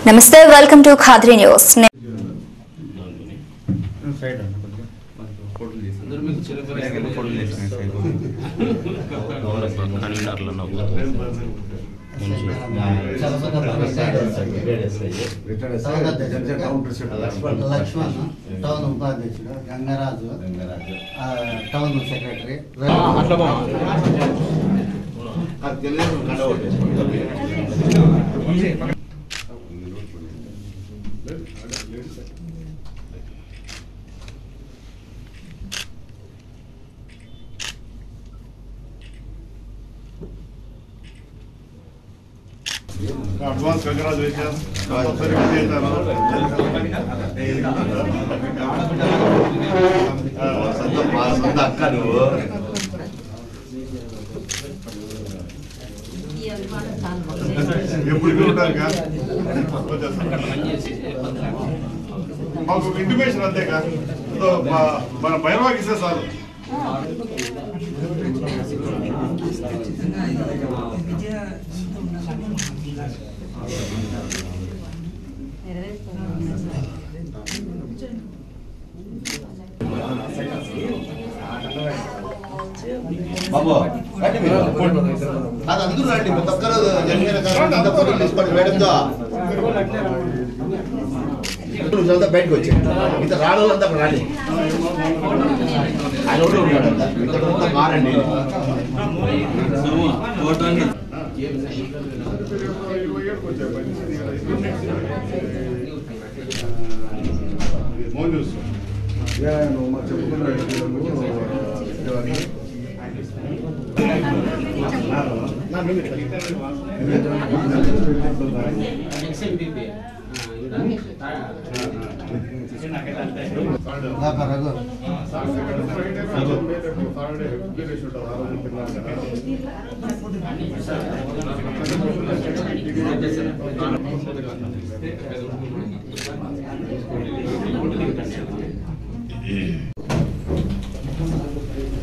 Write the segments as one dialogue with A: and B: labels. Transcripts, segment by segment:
A: నమస్తే, welcome to Khadri news.
B: Lakshman town ఉపాధ్యక్షుడు, Gangaraju town secretary.
C: Advance congratulations. అక్క నువ్వు ఎప్పుడు ఉంటారు మాకు ఇంటిమేషన్ అంతేగా మన భైరవాకి ఇస్తే సార్.
D: బాబు రండి, మీరు అది అందరూ రండి. ఒక్కరు మేడంతో బయటకు వచ్చి ఇంత రాళ్ళంతా రాండి. ఆయన ఒకటి ఉన్నాడంతా ఇంత మారండి.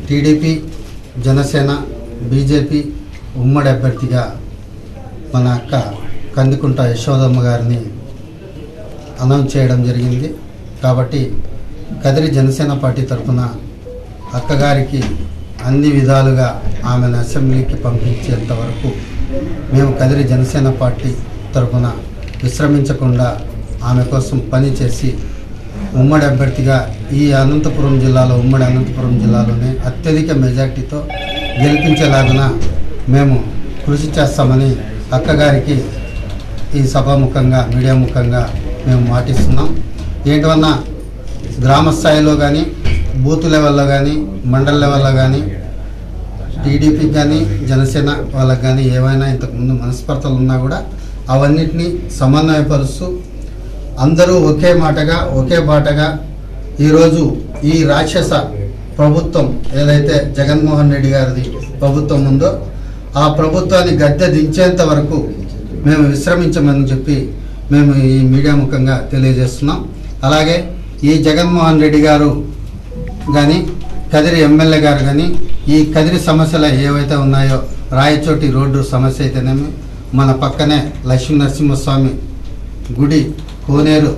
B: టీడీపీ, జనసేన, బీజేపీ ఉమ్మడి అభ్యర్థిగా మన అక్క కందికుంట యశోదమ్మ గారిని అనౌన్స్ చేయడం జరిగింది. కాబట్టి కదిరి జనసేన పార్టీ తరఫున అక్కగారికి అన్ని విధాలుగా ఆమెను అసెంబ్లీకి పంపించేంత వరకు మేము కదిరి జనసేన పార్టీ తరఫున విశ్రమించకుండా ఆమె కోసం పనిచేసి ఉమ్మడి అభ్యర్థిగా ఈ అనంతపురం జిల్లాలో ఉమ్మడి అనంతపురం జిల్లాలోనే అత్యధిక మెజార్టీతో గెలిపించేలాగున మేము కృషి చేస్తామని అక్కగారికి ఈ సభాముఖంగా మీడియా ముఖంగా మేము మాటిస్తున్నాం. ఏంటన్నా గ్రామ స్థాయిలో కానీ, బూత్ లెవెల్లో కానీ, మండల లెవెల్లో కానీ టీడీపీకి కానీ జనసేన వాళ్ళకి కానీ ఏవైనా ఇంతకుముందు మనస్పర్ధలు ఉన్నా కూడా అవన్నిటినీ సమన్వయపరుస్తూ అందరూ ఒకే మాటగా ఒకే బాటగా ఈరోజు ఈ రాక్షస ప్రభుత్వం ఏదైతే జగన్మోహన్ రెడ్డి గారిది ప్రభుత్వం ఉందో ఆ ప్రభుత్వాన్ని గద్దె దించేంత వరకు మేము విశ్రమించమని చెప్పి మేము ఈ మీడియా ముఖంగా తెలియజేస్తున్నాం. అలాగే ఈ జగన్మోహన్ రెడ్డి గారు కానీ కదిరి ఎమ్మెల్యే గారు కానీ ఈ కదిరి సమస్యలు ఏవైతే ఉన్నాయో రాయచోటి రోడ్డు సమస్య అయితేనేమి, మన పక్కనే లక్ష్మీ నరసింహస్వామి గుడి కోనేరు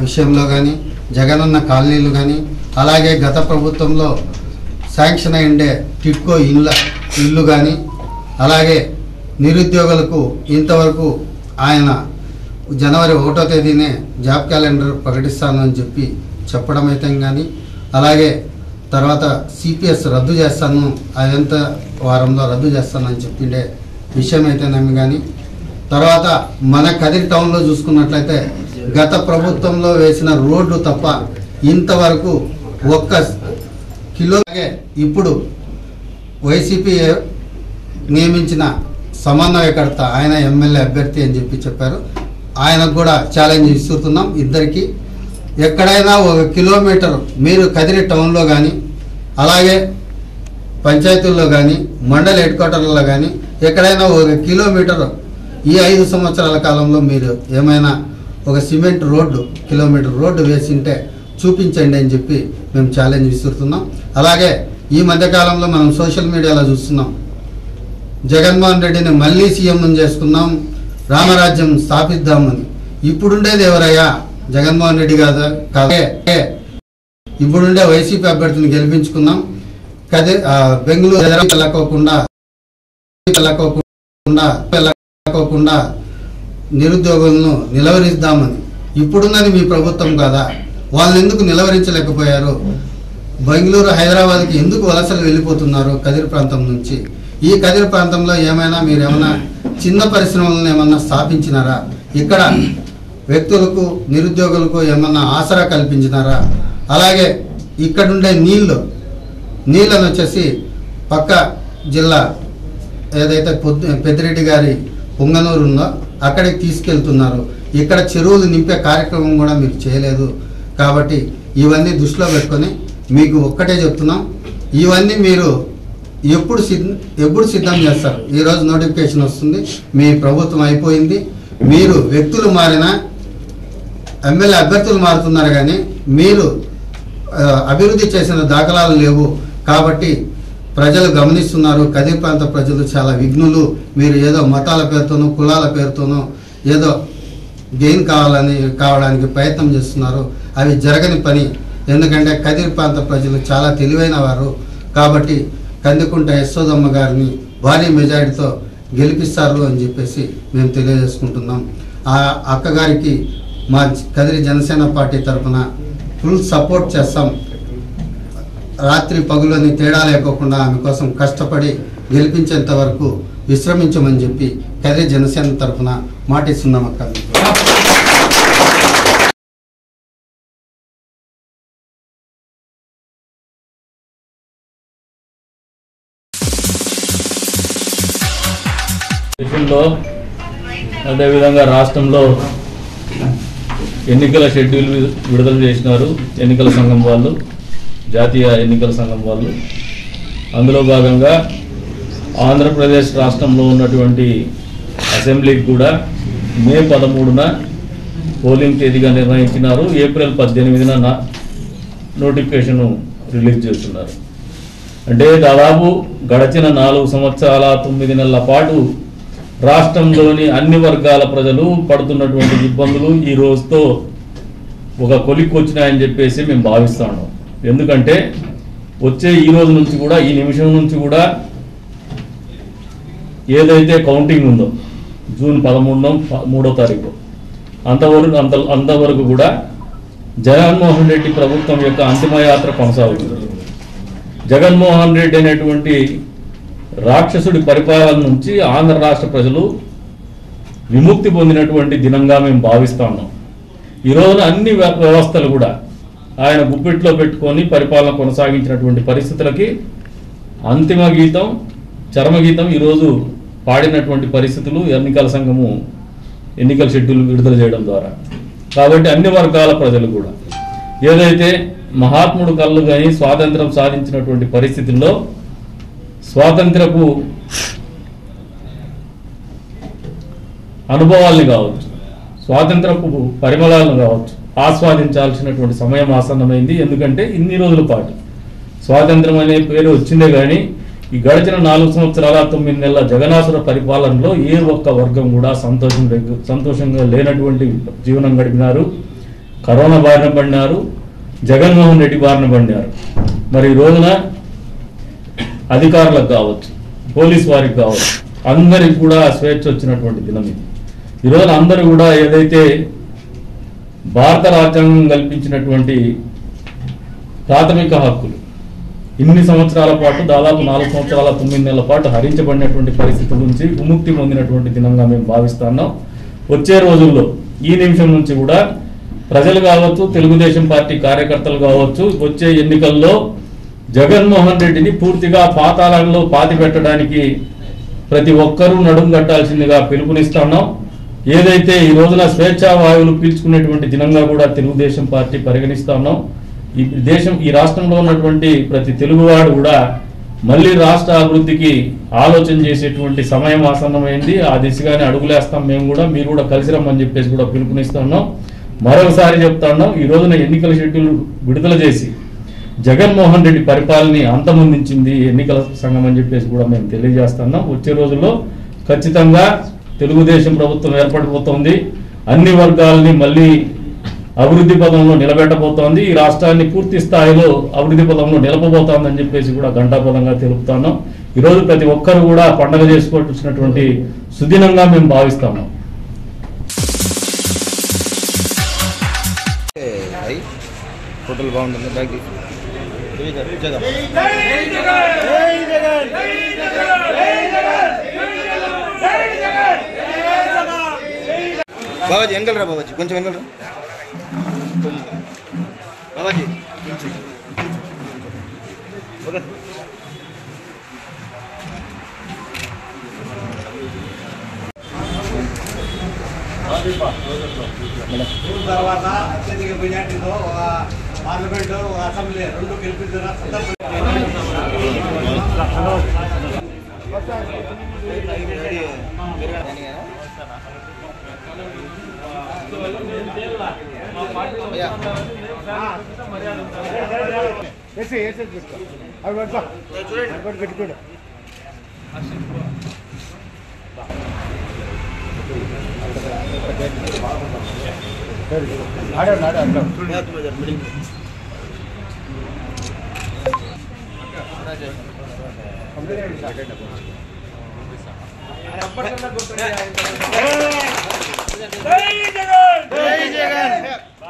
B: విషయంలో కానీ, జగనన్న కాలనీలు కానీ, అలాగే గత ప్రభుత్వంలో శాంక్షన్ అయ్యిండే టిట్కో ఇల్లు కానీ, అలాగే నిరుద్యోగులకు ఇంతవరకు ఆయన జనవరి 1వ తేదీనే జాబ్ క్యాలెండర్ ప్రకటిస్తానని చెప్పి చెప్పడం అయితే కానీ, అలాగే తర్వాత సిపిఎస్ రద్దు చేస్తాను, అదంత వారంలో రద్దు చేస్తానని చెప్పిండే విషయం అయితేనేమి కానీ, తర్వాత మన కదిరి టౌన్లో చూసుకున్నట్లయితే గత ప్రభుత్వంలో వేసిన రోడ్డు తప్ప ఇంతవరకు ఒక్క కిలోగే ఇప్పుడు వైసీపీ నియమించిన సమన్వయకర్త ఆయన ఎమ్మెల్యే అభ్యర్థి అని చెప్పి చెప్పారు. ఆయనకు కూడా ఛాలెంజ్ ఇస్తున్నాం ఇద్దరికి. ఎక్కడైనా 1 కిలోమీటర్ మీరు కదిరి టౌన్లో కానీ, అలాగే పంచాయతీల్లో కానీ, మండల హెడ్ క్వార్టర్లలో కానీ ఎక్కడైనా 1 కిలోమీటర్ ఈ 5 సంవత్సరాల కాలంలో మీరు ఏమైనా ఒక సిమెంట్ రోడ్డు కిలోమీటర్ రోడ్డు వేసింటే చూపించండి అని చెప్పి మేము ఛాలెంజ్ విసురుతున్నాం. అలాగే ఈ మధ్యకాలంలో మనం సోషల్ మీడియాలో చూస్తున్నాం, జగన్మోహన్ రెడ్డిని మళ్ళీ సీఎం చేసుకుందాం, రామరాజ్యం స్థాపిద్దామని. ఇప్పుడుండేది ఎవరయ్యా? జగన్మోహన్ రెడ్డి కాదా? కాదే. ఇప్పుడుండే వైసీపీ అభ్యర్థిని గెలిపించుకున్నాం. బెంగళూరు వెళ్ళకోకుండా నిరుద్యోగులను నిలవరిద్దామని. ఇప్పుడున్నది మీ ప్రభుత్వం కాదా? వాళ్ళని ఎందుకు నిలవరించలేకపోయారు? బెంగళూరు, హైదరాబాద్కి ఎందుకు వలసలు వెళ్ళిపోతున్నారు కదిరి ప్రాంతం నుంచి? ఈ కదిరి ప్రాంతంలో మీరేమన్నా చిన్న పరిశ్రమలను ఏమన్నా స్థాపించినారా? ఇక్కడ వ్యక్తులకు, నిరుద్యోగులకు ఏమన్నా ఆసరా కల్పించినారా? అలాగే ఇక్కడుండే నీళ్ళను వచ్చేసి పక్క జిల్లా ఏదైతే పెద్దిరెడ్డి గారి పొంగనూరు ఉందో అక్కడికి తీసుకెళ్తున్నారు. ఇక్కడ చెరువులు నింపే కార్యక్రమం కూడా మీరు చేయలేదు. కాబట్టి ఇవన్నీ దృష్టిలో పెట్టుకొని మీకు ఒక్కటే చెప్తున్నాం, ఇవన్నీ మీరు ఎప్పుడు సిద్ధం చేస్తారు? ఈరోజు నోటిఫికేషన్ వస్తుంది, మీ ప్రభుత్వం అయిపోయింది. మీరు వ్యక్తులు మారినా, ఎమ్మెల్యే అభ్యర్థులు మారుతున్నారు, కానీ మీరు అభివృద్ధి చేసిన దాఖలాలు లేవు. కాబట్టి ప్రజలు గమనిస్తున్నారు. కదిరి ప్రాంత ప్రజలు చాలా విఘ్నులు. మీరు ఏదో మతాల పేరుతోనూ, కులాల పేరుతోనూ ఏదో గెయిన్ కావడానికి ప్రయత్నం చేస్తున్నారు. అవి జరగని పని. ఎందుకంటే కదిరి ప్రాంత ప్రజలు చాలా తెలివైన వారు. కాబట్టి కందికుంట యశోదమ్మ గారిని భారీ మెజారిటీతో గెలిపిస్తారు అని చెప్పేసి మేము తెలియజేసుకుంటున్నాం. ఆ అక్కగారికి మా కదిరి జనసేన పార్టీ తరఫున ఫుల్ సపోర్ట్ చేస్తాం. రాత్రి పగులని తేడా లేకోకుండా ఆమె కోసం కష్టపడి గెలిపించేంత వరకు విశ్రమించమని చెప్పి కదిరి జనసేన తరఫున మాటిస్తున్నాం అక్క.
E: దేశంలో అదేవిధంగా రాష్ట్రంలో ఎన్నికల షెడ్యూల్ విడుదల చేసినారు ఎన్నికల సంఘం వాళ్ళు, జాతీయ ఎన్నికల సంఘం వాళ్ళు. అందులో భాగంగా ఆంధ్రప్రదేశ్ రాష్ట్రంలో ఉన్నటువంటి అసెంబ్లీకి కూడా మే 13న పోలింగ్ తేదీగా నిర్ణయించినారు. ఏప్రిల్ 18న నోటిఫికేషన్ రిలీజ్ చేస్తున్నారు. అంటే దాదాపు గడిచిన 4 సంవత్సరాల 9 నెలల పాటు రాష్ట్రంలోని అన్ని వర్గాల ప్రజలు పడుతున్నటువంటి ఇబ్బందులు ఈ రోజుతో ఒక కొలిక్కి వచ్చినాయని చెప్పేసి మేము భావిస్తున్నాం. ఎందుకంటే వచ్చే ఈ రోజు నుంచి కూడా, ఈ నిమిషం నుంచి కూడా ఏదైతే కౌంటింగ్ ఉందో జూన్ 13వ తారీఖు అంతవరకు కూడా జగన్మోహన్ రెడ్డి ప్రభుత్వం యొక్క అంతిమయాత్ర కొనసాగుతుంది. జగన్మోహన్ రెడ్డి అనేటువంటి రాక్షసుడి పరిపాలన నుంచి ఆంధ్ర రాష్ట్ర ప్రజలు విముక్తి పొందినటువంటి దినంగా మేము భావిస్తా ఉన్నాం. ఈ రోజున అన్ని వ్యవస్థలు కూడా ఆయన గుప్పిట్లో పెట్టుకొని పరిపాలన కొనసాగించినటువంటి పరిస్థితులకి అంతిమ గీతం, చరమగీతం ఈరోజు పాడినటువంటి పరిస్థితులు ఎన్నికల సంఘము ఎన్నికల షెడ్యూల్ విడుదల చేయడం ద్వారా. కాబట్టి అన్ని వర్గాల ప్రజలు కూడా ఏదైతే మహాత్ముడు కళ్ళు కానీ స్వాతంత్రం సాధించినటువంటి పరిస్థితుల్లో స్వాతంత్రపు అనుభవాల్ని కావచ్చు, స్వాతంత్రపు పరిమళాలను కావచ్చు ఆస్వాదించాల్సినటువంటి సమయం ఆసన్నమైంది. ఎందుకంటే ఇన్ని రోజుల పాటు స్వాతంత్రం అనే పేరు వచ్చిందే కానీ ఈ గడిచిన 4 సంవత్సరాల 9 నెలల జగనాసుర పరిపాలనలో ఏ ఒక్క వర్గం కూడా సంతోషంగా లేనటువంటి జీవనం గడిపినారు. కరోనా బారిన పడినారు, జగన్మోహన్ రెడ్డి బారిన పడినారు. మరి ఈ రోజున అధికారులకు కావచ్చు, పోలీస్ వారికి కావచ్చు, అందరికి కూడా స్వేచ్ఛ వచ్చినటువంటి దినం ఇది. ఈరోజు అందరూ కూడా ఏదైతే భారత రాజ్యాంగం కల్పించినటువంటి ప్రాథమిక హక్కులు ఇన్ని సంవత్సరాల పాటు, దాదాపు 4 సంవత్సరాల 9 నెలల పాటు హరించబడినటువంటి పరిస్థితుల నుంచి విముక్తి పొందినటువంటి దినంగా మేము భావిస్తున్నాం. వచ్చే రోజుల్లో ఈ నిమిషం నుంచి కూడా ప్రజలు కావచ్చు, తెలుగుదేశం పార్టీ కార్యకర్తలు కావచ్చు, వచ్చే ఎన్నికల్లో జగన్మోహన్ రెడ్డిని పూర్తిగా పాతాళంలో పాతి పెట్టడానికి ప్రతి ఒక్కరూ నడుం కట్టాల్సిందిగా పిలుపునిస్తున్నాం. ఏదైతే ఈ రోజున స్వేచ్ఛా వాయువులు పీల్చుకునేటువంటి దినంగా కూడా తెలుగుదేశం పార్టీ పరిగణిస్తున్నాం. ఈ రాష్ట్రంలో ఉన్నటువంటి ప్రతి తెలుగువాడు కూడా మళ్ళీ రాష్ట్ర అభివృద్ధికి ఆలోచన చేసేటువంటి సమయం ఆసన్నమైంది. ఆ దిశగానే అడుగులేస్తాం మేము కూడా, మీరు కూడా కలిసి రమ్మని చెప్పేసి కూడా పిలుపునిస్తున్నాం. మరొకసారి చెప్తా ఉన్నాం, ఈ రోజున ఎన్నికల షెడ్యూల్ విడుదల చేసి జగన్మోహన్ రెడ్డి పరిపాలనని అంతమొందించింది ఎన్నికల సంఘం అని చెప్పేసి కూడా మేము తెలియజేస్తున్నాం. వచ్చే రోజుల్లో ఖచ్చితంగా తెలుగుదేశం ప్రభుత్వం ఏర్పడిపోతుంది. అన్ని వర్గాలని మళ్ళీ అభివృద్ధి పదంలో నిలబెట్టబోతోంది. ఈ రాష్ట్రాన్ని పూర్తి స్థాయిలో అభివృద్ధి పదంలో నిలపబోతోందని చెప్పేసి కూడా ఘంటాపదంగా తెలుపుతాను. ఈరోజు ప్రతి ఒక్కరు కూడా పండగ చేసుకోవాల్సినటువంటి సుదినంగా మేము భావిస్తాము.
D: హోటల్ బాగుంటుంది బ్యాగ్ బాబాజీ వెనకలరా బాబాజీ కొంచెం వెనకలరా బాబాజీ ఓకే
F: తర్వాత అత్యధిక మెజార్టీతో పార్లమెంట్ అసెంబ్లీ రెండు గెలిపించిన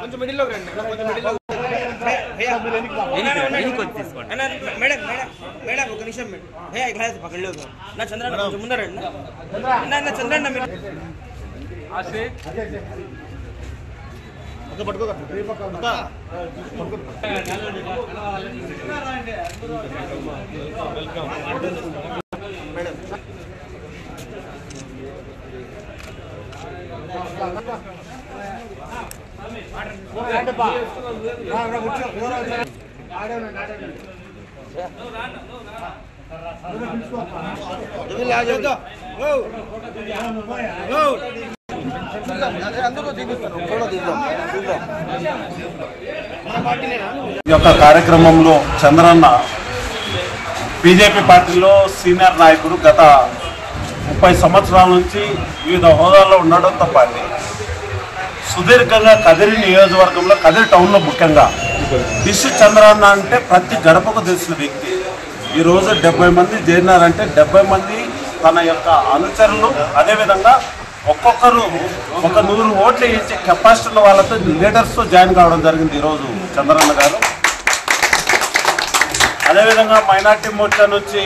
F: కొంచెం మిడిల్ లో రండి మేడం మేడం ఒక నిమిషం మేడం పక్కన నా చంద్రన్న కొంచెం ముందరండి నా చంద్రన్న మీరు
C: ఈ యొక్క కార్యక్రమంలో చంద్రన్న బీజేపీ పార్టీలో సీనియర్ నాయకుడు, గత 30 సంవత్సరాల నుంచి వివిధ హోదాల్లో ఉండడంతో పాటు సుదీర్ఘంగా కదిరి నియోజకవర్గంలో, కదిరి టౌన్లో ముఖ్యంగా డిష్ చంద్రన్న అంటే ప్రతి గడపకు తెలిసిన వ్యక్తి. ఈరోజు 70 మంది చేరినారంటే 70 మంది తన యొక్క అనుచరులు, అదేవిధంగా ఒక్కొక్కరు ఒక 100 ఓట్లు ఇచ్చే కెపాసిటీ ఉన్న వాళ్ళతో లీడర్స్తో జాయిన్ కావడం జరిగింది ఈరోజు చంద్రన్న గారు. అదేవిధంగా మైనార్టీ మోర్చా నుంచి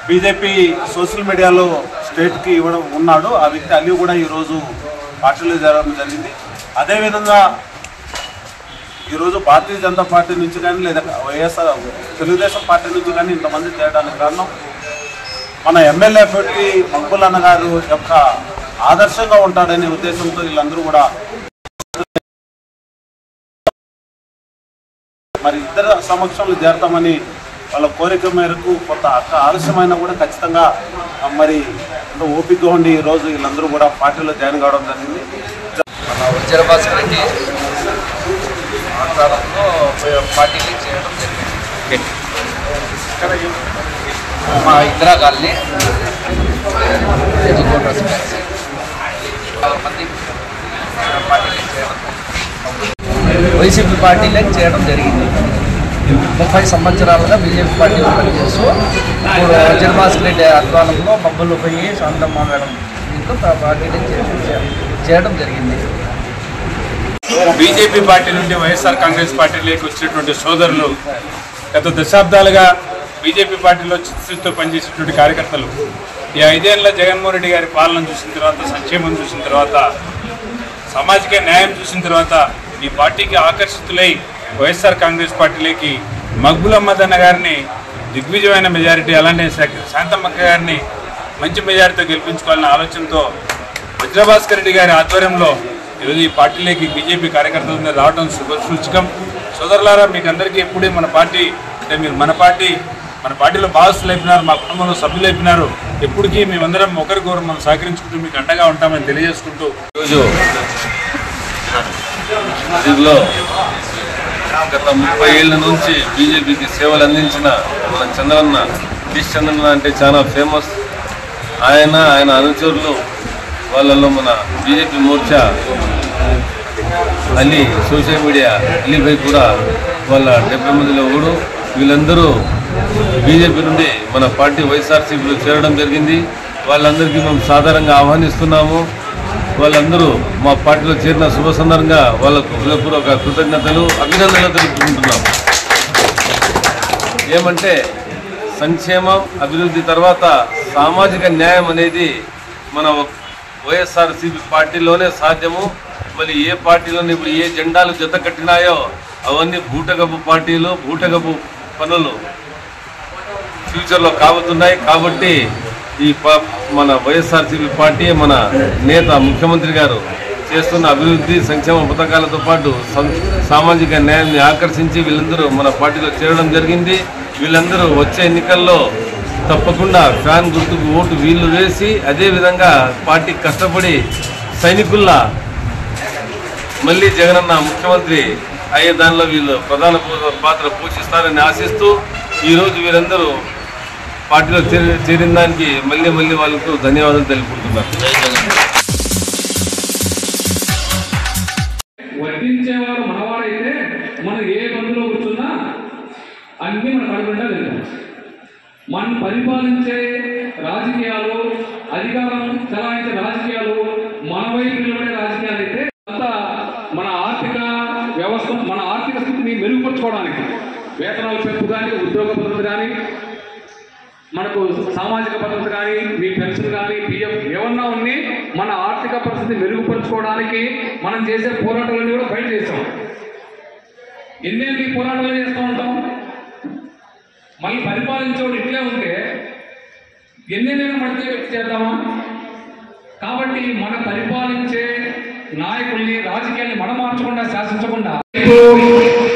C: బీజేపీ సోషల్ మీడియాలో స్టేట్కి ఇవ్వడం ఉన్నాడు ఆ వ్యక్తి అలీ కూడా ఈరోజు పార్టీలో జరగడం జరిగింది. అదేవిధంగా ఈరోజు భారతీయ జనతా పార్టీ నుంచి కానీ లేదా వైఎస్ఆర్ తెలుగుదేశం పార్టీ నుంచి కానీ ఇంతమంది చేయడానికి కారణం మన ఎమ్మెల్యే అభ్యర్థి మక్బుల్ అన్న గారు యొక్క ఆదర్శంగా ఉంటాడనే ఉద్దేశంతో వీళ్ళందరూ కూడా మరి ఇద్దరు సమక్షంలో చేరతామని వాళ్ళ కోరిక మేరకు కొంత ఆలస్యమైనా కూడా ఖచ్చితంగా మరి ఓపికగా ఉండి ఈరోజు వీళ్ళందరూ కూడా పార్టీలో జాయిన్ కావడం జరిగింది.
G: మన వజ్రబాస్ రెడ్డి ఆందోళనలో పార్టీకి చేయడం జరిగింది. మా ఇందిరా కాలనీ మంది పార్టీకి చేయడం వైసీపీ పార్టీలకు చేయడం జరిగింది. 30 సంవత్సరాలుగా బీజేపీ పార్టీలో పనిచేస్తూ ఇప్పుడు వజ్రబాస్ రెడ్డి ఆధ్వర్యంలో మబ్బులు పోయి శాంతమ్మ మేడం దీంతో పార్టీని చేయడం జరిగింది.
H: బీజేపీ పార్టీ నుండి వైఎస్ఆర్ కాంగ్రెస్ పార్టీలోకి వచ్చినటువంటి సోదరులు గత దశాబ్దాలుగా బీజేపీ పార్టీలో చిత్తశుద్ధితో పనిచేసేటువంటి కార్యకర్తలు ఈ 5 ఏళ్ల జగన్మోహన్ రెడ్డి గారి పాలన చూసిన తర్వాత, సంక్షేమం చూసిన తర్వాత, సామాజిక న్యాయం చూసిన తర్వాత ఈ పార్టీకి ఆకర్షితులై వైఎస్ఆర్ కాంగ్రెస్ పార్టీలోకి మక్బుల్ అహ్మద్ అన్న గారిని దిగ్విజయమైన మెజారిటీ, అలానే శాంతమ్మక్క గారిని మంచి మెజారిటీతో గెలిపించుకోవాలనే ఆలోచనతో వజ్రభాస్కర్ రెడ్డి గారి ఆధ్వర్యంలో ఈరోజు ఈ పార్టీలోకి బీజేపీ కార్యకర్తల మీద రావడం సూచకం. సోదరులారా, మీకు అందరికీ ఎప్పుడే మన పార్టీ అంటే మీరు మన పార్టీలో భాగస్తులు అయిపోయినారు, మా కుటుంబంలో సభ్యులు అయిపోయినారు. ఎప్పటికీ మేమందరం ఒకరికొకరు మనం సహకరించుకుంటూ మీకు అండగా ఉంటామని తెలియజేసుకుంటూ
I: ఈరోజు దీనిలో గత 30 ఏళ్ల నుంచి బీజేపీకి సేవలు అందించిన మన చంద్రన్న, డిష్ చంద్రన్న అంటే చాలా ఫేమస్. ఆయన అనుచరులు వాళ్ళల్లో మన BJP Morcha Ali social media Ali Bhai కూడా వాళ్ళ 70 మందిలో ఒకడు. వీళ్ళందరూ బీజేపీ నుండి మన పార్టీ వైఎస్ఆర్సీపీలో చేరడం జరిగింది. వాళ్ళందరికీ మేము సాధారణంగా ఆహ్వానిస్తున్నాము. వాళ్ళందరూ మా పార్టీలో చేరిన శుభ సందర్భంగా వాళ్ళకు హృదయపూర్వక కృతజ్ఞతలు, అభినందనలు తెలుపుకుంటున్నాము. ఏమంటే సంక్షేమం, అభివృద్ధి తర్వాత సామాజిక న్యాయం అనేది మన వైఎస్ఆర్సీపీ పార్టీలోనే సాధ్యము. మళ్ళీ ఏ పార్టీలోనే ఇప్పుడు ఏ జెండాలు జత కట్టినాయో అవన్నీ బూటకపు పార్టీలు, బూటకపు పనులు ఫ్యూచర్లో కాబోతున్నాయి. కాబట్టి ఈ మన వైఎస్ఆర్సీపీ పార్టీ మన నేత ముఖ్యమంత్రి గారు చేస్తున్న అభివృద్ధి సంక్షేమ పథకాలతో పాటు సామాజిక న్యాయాన్ని ఆకర్షించి వీళ్ళందరూ మన పార్టీలో చేరడం జరిగింది. వీళ్ళందరూ వచ్చే ఎన్నికల్లో తప్పకుండా ఫ్యాన్ గుర్తుకు ఓటు వీళ్ళు వేసి అదేవిధంగా పార్టీ కష్టపడి సైనికుల్లా మళ్ళీ జగనన్న ముఖ్యమంత్రి అయ్యే దానిలో వీళ్ళు ప్రధాన పాత్ర పోషిస్తారని ఆశిస్తూ ఈరోజు వీరందరూ పార్టీలో చేరిన దానికి మళ్ళీ వాళ్ళకు ధన్యవాదాలు తెలుపుకుంటున్నారు.
J: వడ్డించేవారు మనవాడైతే మనం ఏ బంధులో కూర్చున్నా అన్నీ మన కడుపుండా వెళ్తాం. మనం పరిపాలించే రాజకీయాలు, అధికారం చలాయించే రాజకీయాలు, మన వైపు నిలబడే రాజకీయాలు అయితే అంతా మన ఆర్థిక వ్యవస్థ, మన ఆర్థిక స్థితిని మెరుగుపరచుకోవడానికి వేతనాల పెంపు కానీ, ఉద్యోగ భద్రత కానీ, మనకు సామాజిక భద్రత కానీ, మీ పెన్షన్ కానీ, పిఎఫ్ ఏమన్నా ఉన్నాయి, మన ఆర్థిక పరిస్థితి మెరుగుపరచుకోవడానికి మనం చేసే పోరాటాలన్నీ కూడా బయట చేస్తాం. ఎన్నేళ్ళకి పోరాటాలు చేస్తూ ఉంటాం. మళ్ళీ పరిపాలించేవాడు ఇట్లే ఉంటే ఎన్నేళ్ళైనా మడితే పెట్టి చేద్దామా? కాబట్టి మన పరిపాలించే నాయకుల్ని, రాజకీయాన్ని మనం మార్చకుండా, శాసించకుండా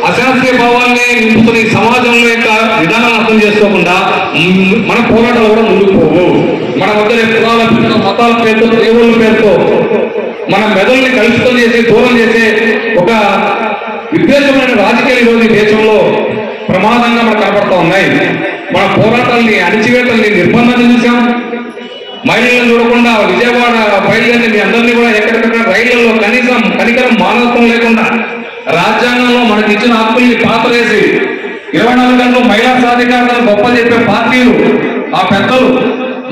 J: అశాస్త్రీయ భావాల్ని నింపుతున్న ఈ సమాజంలో యొక్క విధానాలను అర్థం చేసుకోకుండా మన పోరాటాలు కూడా ముందుకు పోవు. మన వద్ద కులాల పేరుతో, మతాల పేరుతో, దేవుళ్ళ పేరుతో మన మెదల్ని కలుషితం చేసి దూరం చేసే ఒక విద్వేషమైన రాజకీయాలు ఈరోజు ఈ దేశంలో ప్రమాదంగా మనకు కనబడుతూ ఉన్నాయి. మన పోరాటాలని, అణిచివేతల్ని, నిర్బంధాన్ని చూసాం. మహిళలను చూడకుండా విజయవాడ బయలుదేరి మీ అందరినీ కూడా ఎక్కడికక్కడ రైళ్లలో కనీసం కనికరం, మానవత్వం లేకుండా రాజ్యాంగంలో మనకి ఇచ్చిన హక్కుల్ని పాతరేసి 24 గంటలు మహిళా సాధికారతను గొప్ప చెప్పే పార్టీలు, ఆ పెద్దలు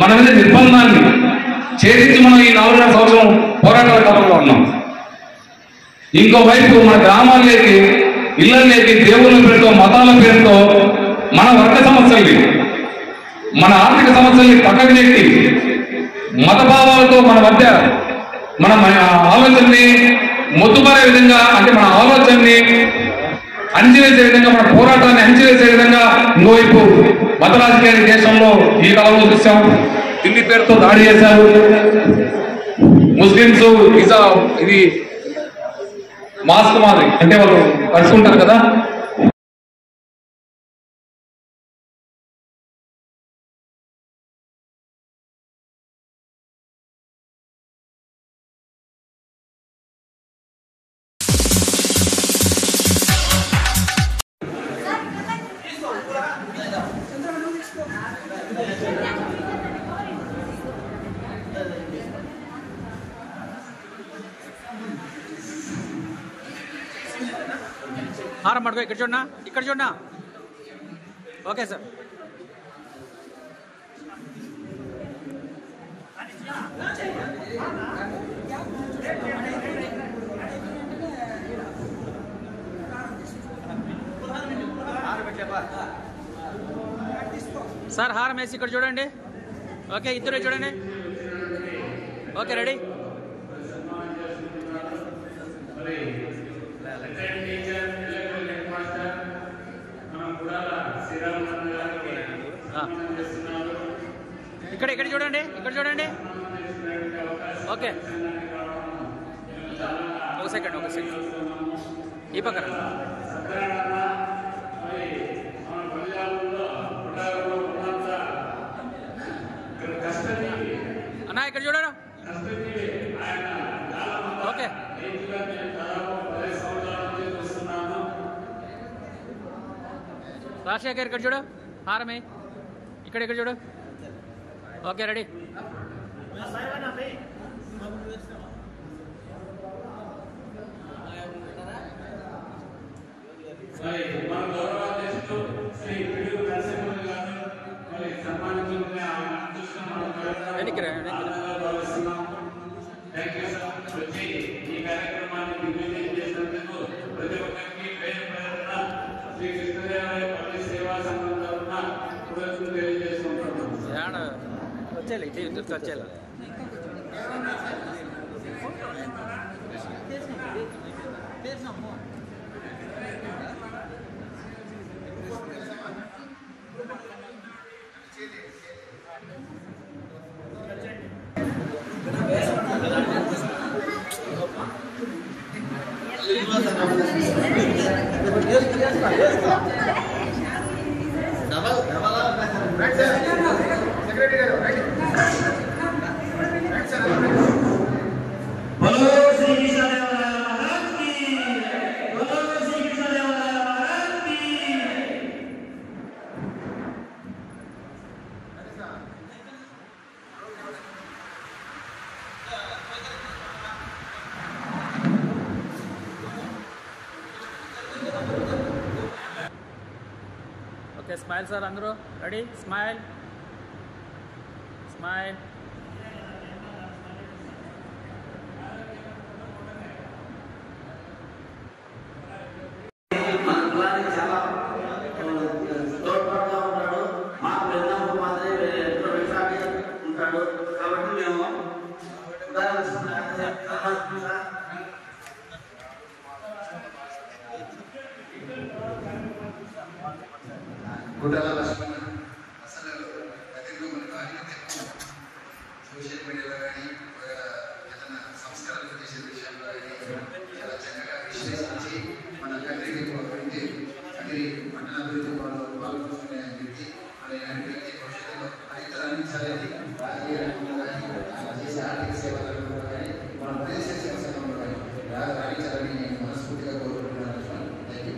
J: మన మీద నిర్బంధాన్ని చేసి మనం ఈ 4.5 సంవత్సరం పోరాటాల కాలంలో ఉన్నాం. ఇంకోవైపు మన గ్రామాల్లోకి, ఇళ్లలోకి దేవుళ్ళ పేరుతో, మతాల పేరుతో మన వర్గ సమస్యల్ని, మన ఆర్థిక సమస్యల్ని పక్కకు నెట్టి మత భావాలతో మన మధ్య మన ఆలోచనని మొత్తుపడే విధంగా, అంటే మన ఆలోచనని అణిచివేసే విధంగా, మన పోరాటాన్ని అణిచివేసే విధంగా ఇంకోవైపు మత రాజకీయాన్ని దేశంలో ఈ కాలంలో చూసాం. ఢిల్లీ పేరుతో దాడి చేశారు. ముస్లింస్ ఇది మాస్క్ మాది అంటే వాళ్ళు కట్టుకుంటారు కదా.
F: హారం పట్టుకో, ఇక్కడ చూడనా. Okay sir. సార్ హారం వేసి ఇక్కడ చూడండి. ఓకే, ఇద్దరే చూడండి. Okay, ready. ఇక్కడ చూడండి, ఇక్కడ చూడండి. ఓకే, ఒక సెకండ్ ఈ పక్కన. అన్నా ఇక్కడ చూడరా. ఓకే, రాజశేఖర్ ఇక్కడ చూడు. హారమే ఇక్కడ చూడు. Okay, ready.
J: మన గౌరవ అధ్యక్షుడు శ్రీ పిడుగు నరసింహన్ గారు మరి సన్మానించుకునే అదృష్టం థ్యాంక్ యూ సార్. వచ్చి ఈ కార్యక్రమాన్ని దిగ్విజయం చేసినందుకు ప్రతి ఒక్కరికి పేరు పేరున శ్రీ కృష్ణదేవరాయ పల్లి సేవా సంఘం తరఫున కృతజ్ఞతలు తెలియజేసుకుంటున్నాం.
F: వచ్చేయాలి
K: ఓకే, స్మైల్ సార్, అందరూ రెడీ? Smile smile.
L: మన కులానికి చాలా తోడ్పాటుగా ఉంటాడు. మా పెద్దమ్మ మాదిరి ఎంతో వెంటాడి ఉంటాడు. కాబట్టి మేము
M: గుడ్డల లక్ష్మణ అసలు ప్రతిలో మనకు ఆధిపత్యం సోషల్ మీడియాలో కానీ ఏదైనా సంస్కరణలు చేసే విషయంలో కానీ చాలా చక్కగా విశ్లేషించి మన కంట్రీకి వ్యక్తి కంట్రీ పట్టణ అభివృద్ధి పాల్గొనే వ్యక్తి అలాంటి వ్యక్తి భవిష్యత్తులో పనితరం అందించాలని రాజకీయ రంగంలో కానీ చేసే ఆర్థిక సేవల రంగంలో కానీ మన ప్రదేశ సేవ సంఘంలో కానీ రాణించాలని నేను మనస్ఫూర్తిగా కోరుకుంటున్నాను. Thank you.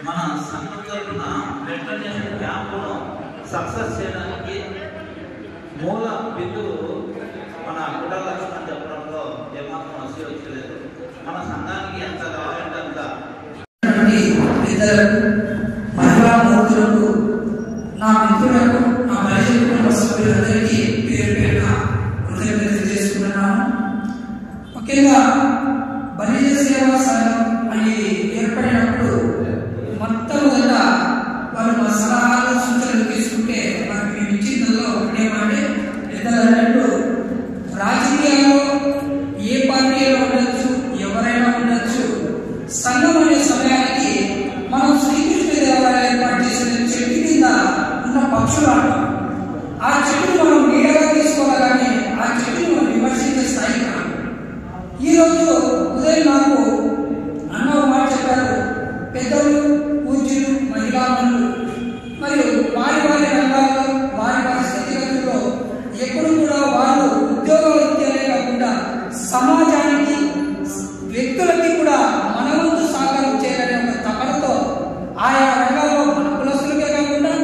L: మన సంఘం తరఫున బ్లడ్ డొనేషన్ క్యాంపును సక్సెస్ చేయడానికి మూల బిందువు మన గుడ్డల లక్ష్మణ్ చెప్పడంలో ఏమాత్రం అసలు లేదు. మన సంఘానికి ఎంత కావాలంటే అంత
N: మహిళా మూర్తులకు, నా మిత్రులకు, నా పరిశీలన సభ్యులందరికీ పేరు పేరున కృతజ్ఞతలు చేసుకుంటున్నాను. ముఖ్యంగా బలిజ సేవా సంఘం అని ఏర్పడినప్పుడు మొట్టమొదట వారు మా సలహాలు సూచనలు తీసుకుంటే వారికి మేము ఇచ్చిందో ఒకటేమంటే పెద్దలన్నట్టు రాజకీయాల్లో ఏ పార్టీలో ఉండొచ్చు, ఎవరైనా ఉండొచ్చు, సంఘం అనే సమయానికి మనం శ్రీకృష్ణదేవరాయ ఏర్పాటు చేసిన చెట్టు కింద ఉన్న పక్షులు అంటాం. ఆ చెట్టును మనం నీడగా తీసుకోవాలని ఆ చెట్టును మనం విమర్శించే స్థాయి కాదు. ఈరోజు ఉదయం నాకు అన్న మాట చెప్పారు, పెద్దలు, పూజ్యులు, మహిళామణులు మరియు వారి వారి రంగాల్లో వారి వారి స్థితిగతుల్లో ఎప్పుడు కూడా వారు ఉద్యోగరీత్యాలే కాకుండా సమాజానికి, వ్యక్తులకి కూడా మనవంతు సహకారం చేయాలనే ఒక తపనతో ఆయా రంగాల్లో మన కులస్తులకే కాకుండా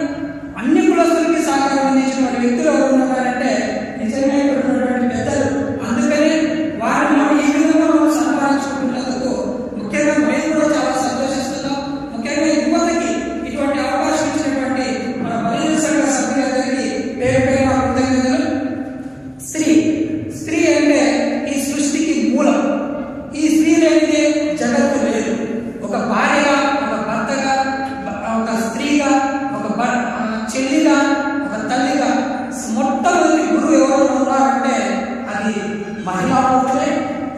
N: అన్ని కులస్తులకి సహకారం అందించిన వ్యక్తులు ఎవరు ఉన్నారంటే నిజంగా ఇక్కడ ఉన్నటువంటి పెద్దలు. అందుకనే వారిని మనం ఈ విధంగా మనం సంపాదించుకుంటున్నందుకు ముఖ్యంగా మేము కూడా చాలా సంతోషిస్తున్నాం. ముఖ్యంగా యువతకి ఇటువంటి అవకాశం ఇచ్చినటువంటి మన బలిజ సంఘ సభ్యులందరికీ పేరు పేరు కృతజ్ఞతలు. స్త్రీ అంటే ఈ సృష్టికి మూలం. ఈ స్త్రీ లేనిదే జగత్తు లేదు. ఒక భార్యగా, ఒక భర్తగా, ఒక స్త్రీగా, ఒక చెల్లిగా, ఒక తల్లిగా మొట్టమొదటి గురువు ఎవరు ఉన్నారంటే అది మహిళా మూర్తులే.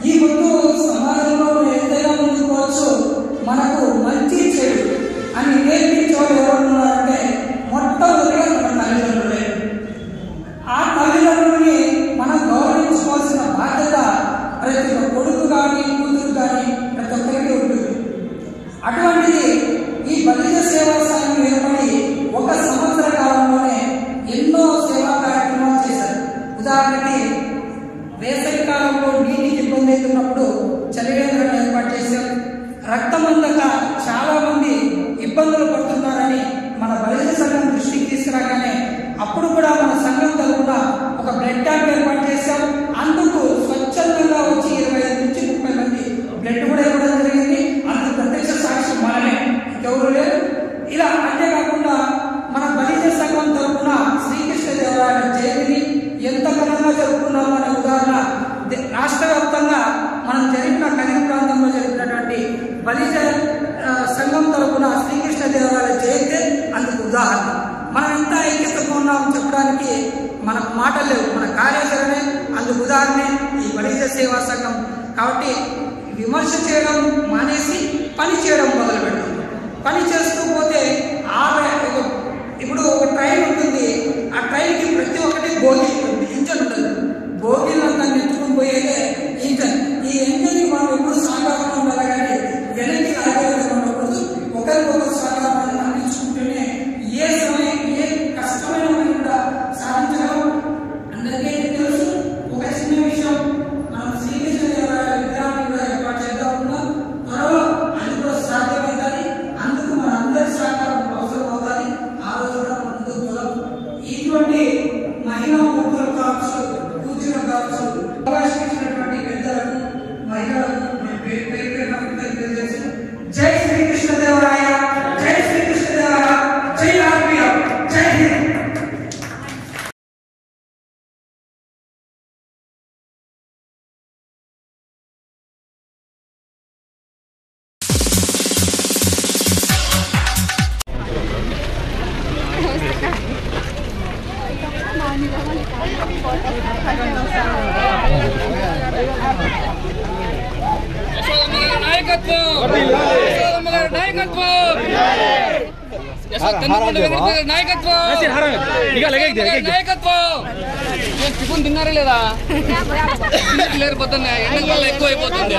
N: ఈ గుర్తు సమాజంలో ఎంతైనా ముందుకోవచ్చు, మనకు మంచి చెడు అని నేర్పించేవాళ్ళు ఎవరు ఉన్నారంటే మొట్టమొదటిగా మన తల్లిదండ్రులే. ఆ తల్లిదండ్రులని మనం గౌరవించుకోవాల్సిన బాధ్యత ప్రతి ఒక్క కొడుకు కానీ, కూతురు కానీ ప్రతి ఒక్కరికి ఉంటుంది. అటువంటిది ఈ బలిజ సేవా సంఘం ఏర్పడి 1 సంవత్సర కాలంలోనే ఎన్నో సేవా కార్యక్రమాలు చేశారు. ఉదాహరణకి వేసవి కాలంలో నీటికి ఇబ్బంది అవుతున్నప్పుడు చలివేంద్రాన్ని ఏర్పాటు చేశారు. రక్తమందక చాలా మంది ఇబ్బందులు పడుతున్నారని మన బలిజ సంఘం దృష్టికి తీసుకురాగానే అప్పుడు కూడా మన సంఘం తరఫున ఒక బ్లడ్ క్యాంప్ ఏర్పాటు చేశాం. అందుకు స్వచ్ఛందంగా వచ్చి 25 నుంచి 30 మంది బ్లడ్ కూడా ఇవ్వడం జరిగింది. అందుకు ప్రత్యక్ష సాక్షి మనమే, ఎవరు లేరు. ఇలా అంతేకాకుండా మన బలిజ సంఘం తరఫున శ్రీకృష్ణదేవరాయల జయంతిని ఎంత ఘనంగా జరుపుకున్నామో అనే ఉదాహరణ రాష్ట్ర వ్యాప్తంగా మనం జరిపిన కదిరి ప్రాంతంలో జరిపినటువంటి బలిజ సంఘం తరఫున శ్రీకృష్ణదేవరాయల జయంతి అందుకు ఉదాహరణ. మనం ఎంత ఐక్యతగా ఉన్నామో చెప్పడానికి మనకు మాటలు లేవు. మన కార్యాచరణే అందుకు ఉదాహరణే ఈ బలిజ సేవా సంఘం. కాబట్టి విమర్శ చేయడం మానేసి పని చేయడం మొదలు పెట్టాం. పని చేస్తూ పోతే ఇప్పుడు ఒక ట్రైన్ ఉంటుంది, ఆ ట్రైన్కి ప్రతి ఒక్కటి బోగి ఇంజన్ ఉంటుంది. బోగిలంతా నెచ్చుకుని పోయేదే ఇంజన్. ఈ ఇంజన్ మనం ఎప్పుడు సహకారంగా ఉండాలి, కానీ వెనక్కి లాగేది ఉండకూడదు. ఒకరికొకరు సహకారాన్ని అందించుకుంటూనే ఏ సమయం ఏ కష్టమైన పని కూడా సాధించగలం. అందరికీ తెలుసు. ఒక చిన్న విషయం, మనం శ్రీకృష్ణదేవరాయల విగ్రహాన్ని కూడా ఏర్పాటు చేద్దాం ఉన్నాం. త్వరలో అది కూడా సాధ్యమవుతుంది. అందుకు మన అందరి సహకారం అవసరం అవుతుంది. ఆ రోజు కూడా ముందుకు పోదాం. ఇటువంటి మహిళా మూర్తులు కావచ్చు, పూజలు కావచ్చు, అవకాశించినటువంటి పెద్దలకు, మహిళలకు పేరు తెలియజేసి జై శ్రీకృష్ణదేవరాయ, జై శ్రీకృష్ణదేవరాయ, జై ఆర్పిఎఫ్, జై హింద్.
O: టిఫిన్ తిన్నారా లేదా? లేరు పొద్దున్న ఎండ వల్ల ఎక్కువ అయిపోతుంది.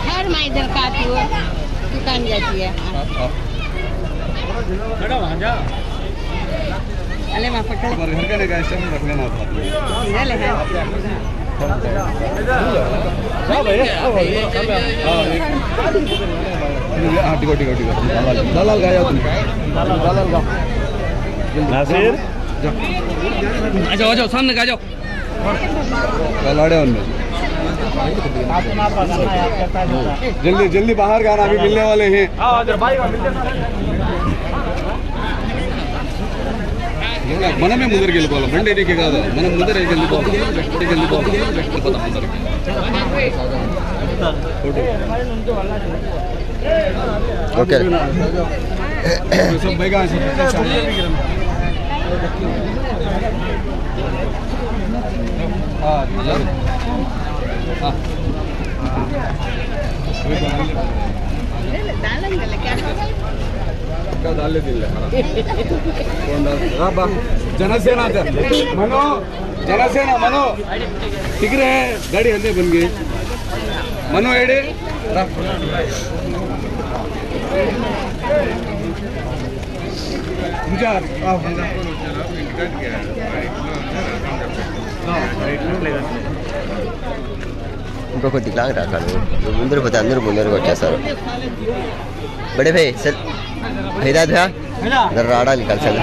P: हर माँ इधर का आती है, दुकान जाती है। अरे माँ पकड़
Q: घर का निकाल स्टेशन रख लेना था।
P: इधर ले हाँ।
Q: हाँ टिको टिको टिको दलाल गया दलाल का नासिर
O: आ जाओ सामने आ जाओ।
Q: कलाड़े उनमें जल्दी जल्दी बाहर का अभी मिलने वाले हैं। మనమే ముందరికి వెళ్ళిపోవాలి. బండి ఎడికి కాదు, మనం ముందర వెళ్ళిపోవాలి. ఓకే जनसेना मनो जनसेना मनो टिकरे गाड़ी हल्ले बन गई मनो एडे
R: ఇంకొకటి లాగా రాకాడు ముందర పోతే అందరూ ముందరకు వచ్చేస్తారు. बड़े भाई सर हिदायत भैया इधर राडा निकाल चल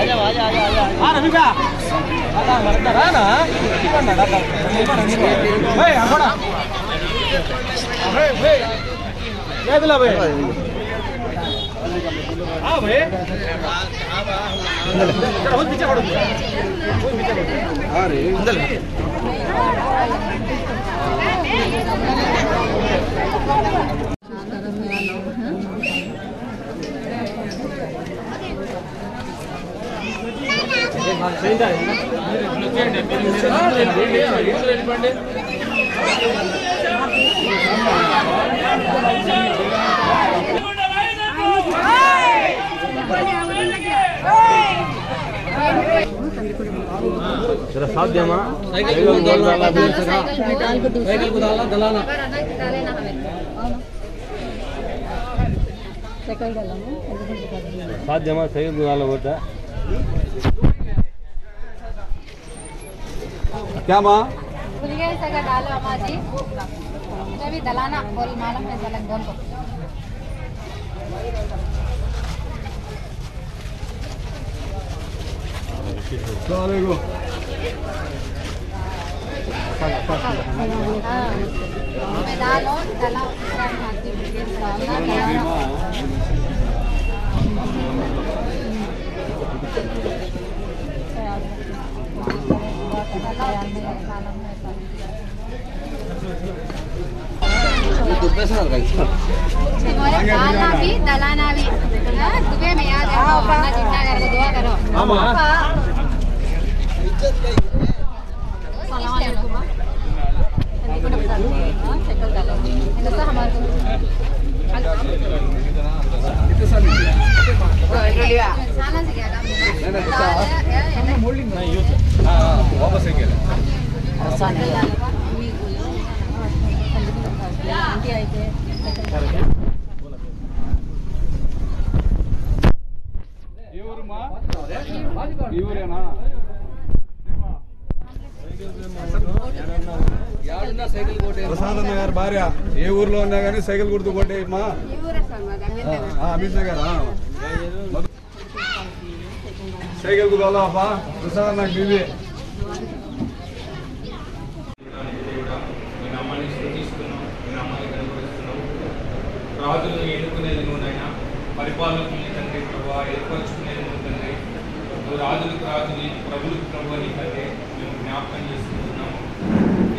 O: साध्यमा साइकिल को डालना
Q: साध्यमा सही वाला होता क्या माँ
P: डालो हमारी भी दलाना बोल मालूम है सलग बोल को डालो दला दलाना भी तुम्हें मैं याद है अपना जितना करो दुआ करो सलाम अलैकुम साइकिल डालो ऐसा हमारे साला से क्या काम नहीं
Q: वापस है क्या ప్రసాదన్న గారు భార్య ఏ ఊర్లో ఉన్నా కానీ సైకిల్ గుర్తు కొట్టేయమ్మా అమిత్ నగర్ సైకిల్ గుర్తుపా ప్రసాదన్న బీవీ
H: రాజులను ఎన్నుకునేది నువ్వునైనా పరిపాలకుల్ని తండ్రి ప్రభావ ఏర్పరచుకునేది నువ్వు తండ్రి నువ్వు రాజులకు రాజుని ప్రభులకు ప్రభు అని కంటే మేము జ్ఞాపకం చేసుకుంటున్నాము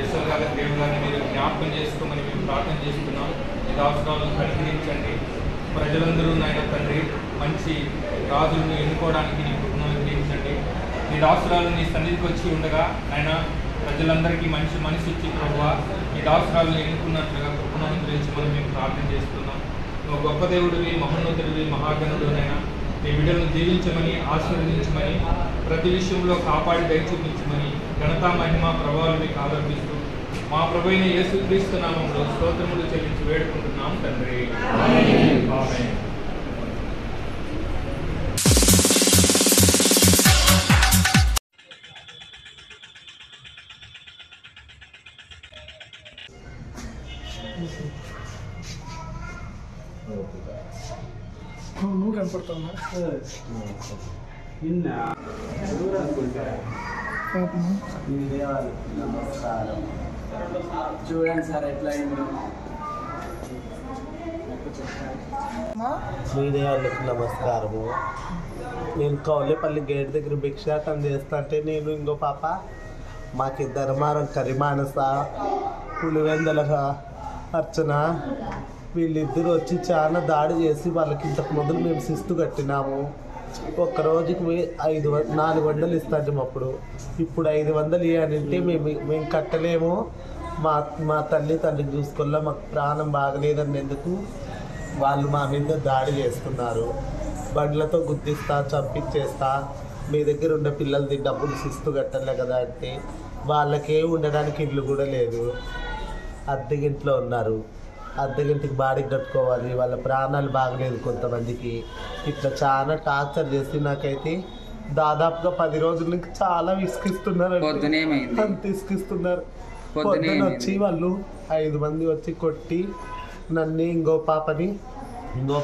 H: యశ్వర్ గారి దేవుడు గారిని మీరు జ్ఞాపకం చేసుకోమని మేము ప్రార్థన చేస్తున్నాం ఈ అవసరాలను పరిహరించండి ప్రజలందరూ నాయన తండ్రి మంచి రాజులను ఎన్నుకోవడానికి నీ కృపను అనుగ్రహించండి ఈ దాసురాలు నీ సన్నిధికి వచ్చి ఉండగా ఆయన ప్రజలందరికీ మంచి మనసు ఇచ్చి ప్రభువ ఈ దాసురాలను ఎన్నుకున్నట్లుగా కృపను అనుగ్రహించమని మేము ప్రార్థన చేస్తున్నాం నువ్వు గొప్ప దేవుడివి మహోన్నతుడివి మహాగణుడునైనా నీ బిడ్డలను దీవించమని ఆశీర్వదించమని ప్రతి విషయంలో కాపాడి దయ చూపించమని ఘనతా మహిమ ప్రభావాలు మీకు ఆదర్శిస్తూ మా ప్రభువైన యేసుక్రీస్తు నామములో స్తోత్రములు చెల్లించి వేడుకుంటున్నాం తండ్రి ఆమేన్.
S: నువ్వు కనపడతావు
T: నమస్కారం చూడండి సార్ ఎట్లా అయిందో
U: మీ దేవాళ్ళకి నమస్కారము. నేను కౌలేపల్లి గేట్ దగ్గర భిక్షాటం చేస్తా అంటే నేను ఇంకో పాప మాకి ధర్మారం కరిమానస పులివెందల అర్చన వీళ్ళిద్దరు వచ్చి చాలా దాడి చేసి వాళ్ళకి ఇంతకు మొదలు మేము శిస్తు కట్టినాము. ఒక్క రోజుకి 400 ఇస్తాం అప్పుడు. ఇప్పుడు 500 ఇవ్వాలంటే మేము కట్టలేము. మా తల్లి తండ్రికి చూసుకోవాలా, మాకు ప్రాణం బాగలేదన్నందుకు వాళ్ళు మా మీద దాడి చేస్తున్నారు. బండ్లతో గుద్దిస్తా, చంపించేస్తా, మీ దగ్గర ఉన్న పిల్లలది డబ్బులు శిస్తు కట్టలే కదా అంటే వాళ్ళకే ఉండడానికి ఇల్లు కూడా లేదు. అద్దెగింట్లో ఉన్నారు. అద్దెగింటికి బాడీకి కట్టుకోవాలి. వాళ్ళ ప్రాణాలు బాగలేదు కొంతమందికి. ఇట్లా చాలా టార్చర్ చేసి నాకైతే దాదాపుగా 10 రోజుల నుంచి చాలా విసిగిస్తున్నారు. అంత విసిగిస్తున్నారు. పొద్దున వచ్చి వాళ్ళు 5 మంది వచ్చి కొట్టి నన్ను ఇంకో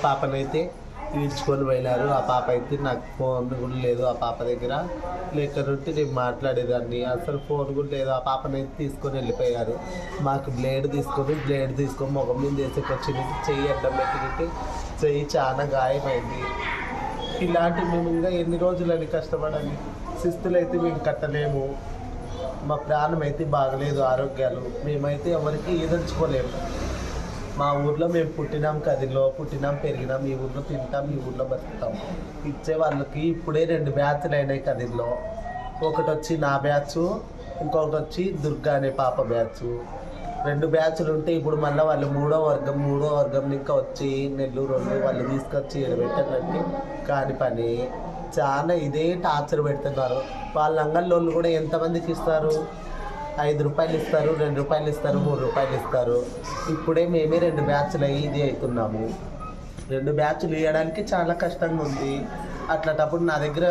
U: పాపనైతే ఈడ్చుకొని వెళ్ళారు. ఆ పాప అయితే నాకు ఫోన్ కూడా లేదు ఆ పాప దగ్గర. లేకపోతే నేను మాట్లాడేదాన్ని. అసలు ఫోన్ కూడా లేదు. ఆ పాపనైతే తీసుకొని వెళ్ళిపోయారు. మాకు బ్లేడ్ తీసుకొని మొగం మీద వేసేకొచ్చింది. చెయ్యి అడ్డం పెట్టి చెయ్యి చాలా గాయమైంది. ఇలాంటి మేము ఇంకా ఎన్ని రోజులని కష్టపడాలి. శిస్తులు అయితే మేము కట్టలేము. మా ప్రాణం అయితే బాగలేదు. ఆరోగ్యాలు మేమైతే ఎవరికి ఏదలుచుకోలేము. మా ఊర్లో మేము పుట్టినాం, కదిలో పుట్టినాం, పెరిగినాం. ఈ ఊర్లో తింటాం, ఈ ఊర్లో బతుకుతాం. ఇచ్చే వాళ్ళకి ఇప్పుడే 2 బ్యాచ్లు అయినాయి కదిలో. ఒకటి వచ్చి నా బ్యాచ్, ఇంకొకటి వచ్చి దుర్గా అనే పాప బ్యాచ్. 2 బ్యాచ్లు ఉంటే ఇప్పుడు మళ్ళీ వాళ్ళు మూడో వర్గం ఇంకా వచ్చి నెల్లూరు వాళ్ళు తీసుకొచ్చి పెట్టారంటే కాని పని. చాలా ఇదే టార్చర్ పెడుతున్నారు. వాళ్ళ అంగళ్ళోళ్ళు కూడా ఎంతమందికి ఇస్తారు? 5 రూపాయలు ఇస్తారు, 2 రూపాయలు ఇస్తారు, 3 రూపాయలు ఇస్తారు. ఇప్పుడే మేమే 2 బ్యాచ్లు అయ్యి ఇది అవుతున్నాము. 2 బ్యాచ్లు ఇవ్వడానికి చాలా కష్టంగా ఉంది. అట్లాంటప్పుడు నా దగ్గర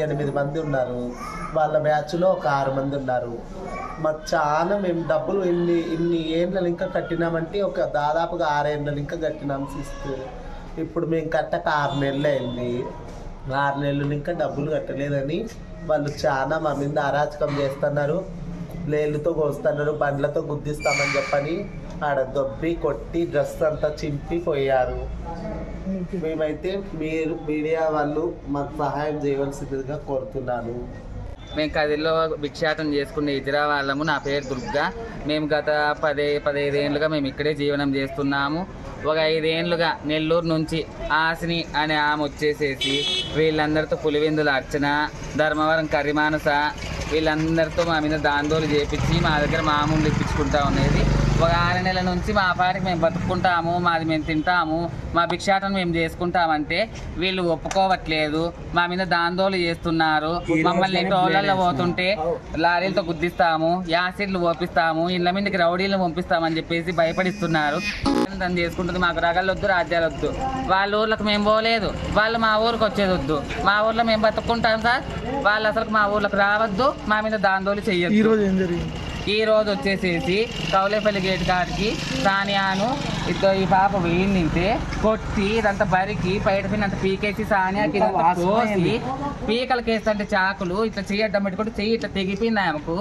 U: 8 మంది ఉన్నారు, వాళ్ళ బ్యాచ్లో ఒక 6 మంది ఉన్నారు. మాకు చాలా మేము డబ్బులు ఇన్ని ఏళ్ళలు ఇంకా కట్టినామంటే దాదాపుగా 6 ఏళ్ళలు ఇంకా కట్టినాం సిస్తూ. ఇప్పుడు మేము కట్టక 6 నెలలు అయింది. 6 నెలలు ఇంకా డబ్బులు కట్టలేదని వాళ్ళు చాలా మా మీద అరాచకం చేస్తున్నారు. లేళ్ళతో కోస్తున్నారు, బండ్లతో గుద్దిస్తామని చెప్పని ఆడ దొబ్బి కొట్టి డ్రెస్ అంతా చింపిపోయారు. మేమైతే మీరు మీడియా వాళ్ళు మాకు సహాయం చేయవలసిందిగా కోరుతున్నాను.
K: మేము కదిలో భిక్షాటన చేసుకునే ఇతర వాళ్ళము. నా పేరు దుర్గా. మేము గత 15 ఏళ్ళుగా మేము ఇక్కడే జీవనం చేస్తున్నాము. ఒక 5 ఏళ్ళుగా నెల్లూరు నుంచి ఆసిని అనే ఆమె వచ్చేసేసి వీళ్ళందరితో పులివెందుల అర్చన, ధర్మవరం కరిమానస వీళ్ళందరితో మా మీద దాందోలు చేపించి మా దగ్గర మామూలు ఇప్పించుకుంటా ఉన్నది. ఒక 6 నెలల నుంచి మా పాటికి మేము బతుకుంటాము, మాది మేము తింటాము, మా భిక్షాటన మేము చేసుకుంటామంటే వీళ్ళు ఒప్పుకోవట్లేదు. మా మీద దాందోలు చేస్తున్నారు. మమ్మల్ని టోళ్ళల్లో పోతుంటే లారీలతో గుద్దిస్తాము, యాసిడ్లు ఓపిస్తాము, ఇళ్ళ మీదకి రౌడీలను పంపిస్తామని చెప్పేసి భయపడిస్తున్నారు. దాన్ని చేసుకుంటుంది. మాకు రగలొద్దు, రాజ్యాలు వద్దు. వాళ్ళ ఊర్లకు మేము పోలేదు, వాళ్ళు మా ఊరికి వచ్చేది వద్దు. మా ఊర్లో మేము బతుకుంటాం సార్, వాళ్ళు అసలు మా ఊర్లకు రావద్దు, మా మీద దాందోలు చెయ్యొద్దు. ఈ రోజు వచ్చేసేసి కౌలేపల్లి గేట్ కాడికి సానియాను ఈ పాప వేయింటే కొట్టి ఇదంతా బరికి బయట పిన్నంత పీకేసి సానియాకి కోసి పీకలకి వేస్తుంటే చాకులు ఇట్లా చెయ్యి అడ్డం పెట్టుకుంటే చెయ్యి ఇట్లా తెగిపోయింది ఆమెకు.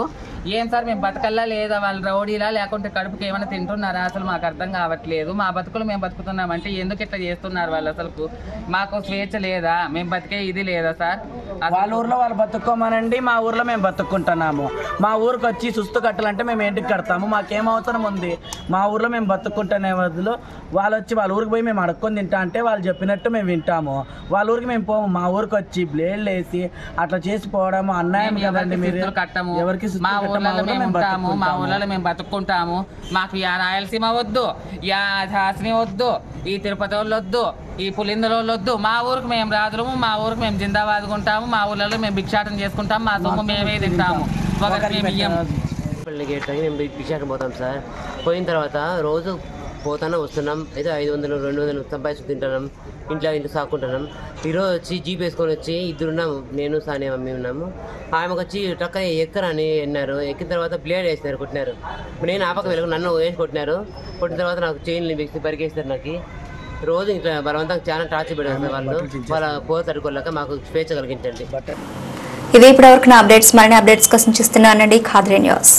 K: ఏం సార్ మేము బతకల్లా లేదా, వాళ్ళు రౌడీలా లేకుంటే కడుపుకి ఏమైనా తింటున్నారా? అసలు మాకు అర్థం కావట్లేదు. మా బతుకులు మేము బతుకుతున్నామంటే ఎందుకు ఇట్లా చేస్తున్నారు వాళ్ళు? అసలు మాకు స్వేచ్ఛ లేదా? మేము బతికే ఇది లేదా సార్?
F: వాళ్ళ ఊర్లో వాళ్ళు బతుక్కోమనండి, మా ఊర్లో మేము బతుక్కుంటున్నాము. మా ఊరికి వచ్చి సుస్తు కట్టాలంటే మేము ఇంటికి కడతాము, మాకేం అవసరం ఉంది? మా ఊర్లో మేము బతుక్కుంటునే బదులు వాళ్ళు వచ్చి వాళ్ళ ఊరికి పోయి మేము అడుక్కొని తింటా అంటే వాళ్ళు చెప్పినట్టు మేము వింటాము. వాళ్ళ ఊరికి మేము పోము. మా ఊరికి వచ్చి బ్లేడ్లు వేసి అట్లా చేసిపోవడం అన్యాయం కదండి. మీరు
K: కట్టము,
F: ఎవరికి
K: మా ఊర్లలో మేము ఉంటాము, మా ఊర్లలో మేము బతుక్కుంటాము. మాకు యా రాయలసీమ వద్దు, యా హాసిని వద్దు, ఈ తిరుపతి వాళ్ళు వద్దు, ఈ పులిందుల వాళ్ళు వద్దు. మా ఊరికి మేము రాజులము, మా ఊరికి మేము జిందాబాద్ ఉంటాము, మా ఊర్లలో మేము భిక్షాటన చేసుకుంటాము, మా సొమ్ము మేమే తింటాము.
S: గేట్ మేము భిక్షాటన పోతాం సార్. పోయిన తర్వాత రోజు పోతానే వస్తున్నాం. అయితే 500 200 సంపాదించి తింటున్నాం, ఇంట్లో సాకుంటున్నాం. ఈరోజు వచ్చి జీప్ వేసుకొని వచ్చి 2 ఉన్నాము, నేను సాని మమ్మీ ఉన్నాము. ఆమెకు వచ్చి ట్రక్ ఎక్కరని అన్నారు. ఎక్కిన తర్వాత బ్లేడ్ వేసినారు, కొట్టినారు. నేను ఆపక వెళ్ళకు నన్ను వేసి కొట్టినారు. కొట్టిన తర్వాత నాకు చైన్లు వేసి పరిగేస్తారు. నాకు రోజు ఇట్లా బలవంతంగా చాలా టార్చర్ పెడతారు వాళ్ళు. వాళ్ళ పోత అడుకోలేక మాకు స్వేచ్ఛ కలిగించండి.
A: ఇవి ఇప్పటివరకు నా అప్డేట్స్. మరిన్ని అప్డేట్స్ కోసం చూస్తున్నానండి ఖాద్రీ న్యూస్.